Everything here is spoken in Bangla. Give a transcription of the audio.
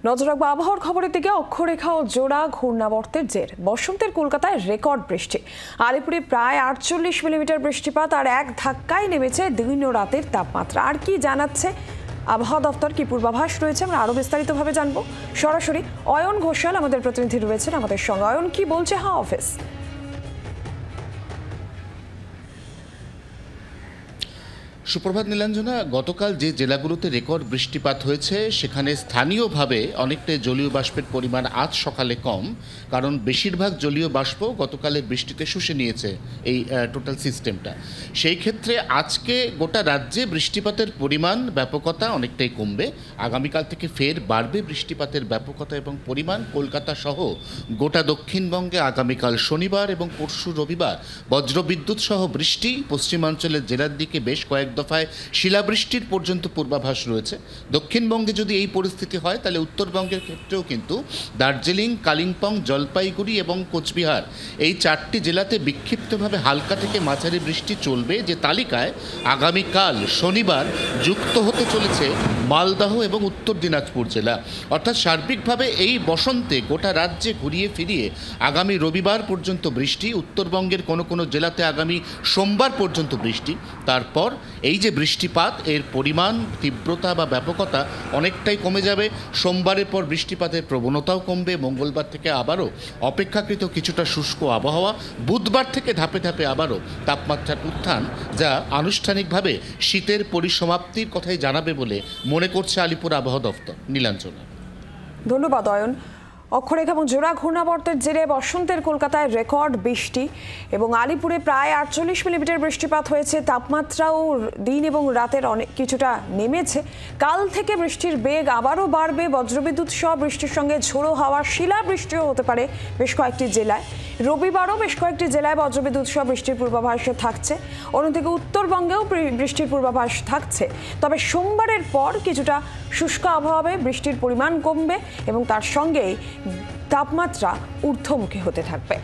নজর রাখবো আবহাওয়ার খবরের দিকে। অক্ষরেখা ও জোড়া ঘূর্ণাবর্তের জের বসন্তের কলকাতায় রেকর্ড বৃষ্টি। আলিপুরে প্রায় 48 মিলিমিটার বৃষ্টিপাত আর এক ধাক্কায় নেমেছে দিন ও রাতের তাপমাত্রা। আর কি জানাচ্ছে আবহাওয়া দপ্তর, কি পূর্বাভাস রয়েছে, আমরা আরো বিস্তারিতভাবে জানবো। সরাসরি অয়ন ঘোষাল আমাদের প্রতিনিধি রয়েছেন আমাদের সঙ্গে। অয়ন, কি বলছে হাওয়া অফিস? সুপ্রভাত নীলাঞ্জনা, গতকাল যে জেলাগুলোতে রেকর্ড বৃষ্টিপাত হয়েছে সেখানে স্থানীয়ভাবে অনেকটাই জলীয় বাষ্পের পরিমাণ আজ সকালে কম, কারণ বেশিরভাগ জলীয় বাষ্প গতকালের বৃষ্টিতে শুষে নিয়েছে এই টোটাল সিস্টেমটা। সেই ক্ষেত্রে আজকে গোটা রাজ্যে বৃষ্টিপাতের পরিমাণ ব্যাপকতা অনেকটাই কমবে। আগামীকাল থেকে ফের বাড়বে বৃষ্টিপাতের ব্যাপকতা এবং পরিমাণ। কলকাতা সহ গোটা দক্ষিণবঙ্গে আগামীকাল শনিবার এবং পরশু রবিবার বজ্রবিদ্যুৎ সহ বৃষ্টি। পশ্চিমাঞ্চলের জেলার দিকে বেশ কয়েক দফায় শিলাবৃষ্টির পর্যন্ত পূর্বাভাস রয়েছে। দক্ষিণবঙ্গে যদি এই পরিস্থিতি হয় তাহলে উত্তরবঙ্গের ক্ষেত্রেও কিন্তু দার্জিলিং, কালিম্পং, জলপাইগুড়ি এবং কোচবিহার এই চারটি জেলাতে বিক্ষিপ্তভাবে হালকা থেকে মাঝারি বৃষ্টি চলবে, যে তালিকায় আগামীকাল শনিবার যুক্ত হতে চলেছে মালদহ এবং উত্তর দিনাজপুর জেলা। অর্থাৎ সার্বিকভাবে এই বসন্তে গোটা রাজ্যে ঘুরিয়ে ফিরিয়ে আগামী রবিবার পর্যন্ত বৃষ্টি। উত্তরবঙ্গের কোনো কোনো জেলাতে আগামী সোমবার পর্যন্ত বৃষ্টি। তারপর এই যে বৃষ্টিপাত, এর পরিমাণ, তীব্রতা বা ব্যাপকতা অনেকটাই কমে যাবে। সোমবারের পর বৃষ্টিপাতের প্রবণতাও কমবে। মঙ্গলবার থেকে আবারও অপেক্ষাকৃত কিছুটা শুষ্ক আবহাওয়া। বুধবার থেকে ধাপে ধাপে আবারও তাপমাত্রার উত্থান, যা আনুষ্ঠানিকভাবে শীতের পরিসমাপ্তির কথাই জানাবে বলে মনে করছে আলিপুর আবহাওয়া দফতর। নীলাঞ্জনা, ধন্যবাদ অয়ন। অক্ষরেখা এবং জোড়া ঘূর্ণাবর্তের জেরে বসন্তের কলকাতায় রেকর্ড বৃষ্টি এবং আলিপুরে প্রায় 48 মিলিমিটার বৃষ্টিপাত হয়েছে। তাপমাত্রাও দিন এবং রাতের অনেক কিছুটা নেমেছে। কাল থেকে বৃষ্টির বেগ আবারও বাড়বে। বজ্রবিদ্যুৎ সহ বৃষ্টির সঙ্গে ঝোড়ো হাওয়া, শিলাবৃষ্টিও হতে পারে বেশ কয়েকটি জেলায়। রবিবারও বেশ কয়েকটি জেলায় বজ্রবিদ্যুৎ সহ বৃষ্টির পূর্বাভাস থাকছে। অন্যদিকে উত্তরবঙ্গেও বৃষ্টির পূর্বাভাস থাকছে। তবে সোমবারের পর কিছুটা শুষ্ক আবহাওয়া, বৃষ্টির পরিমাণ কমবে এবং তার সঙ্গেই তাপমাত্রা ঊর্ধ্বমুখী হতে থাকবে।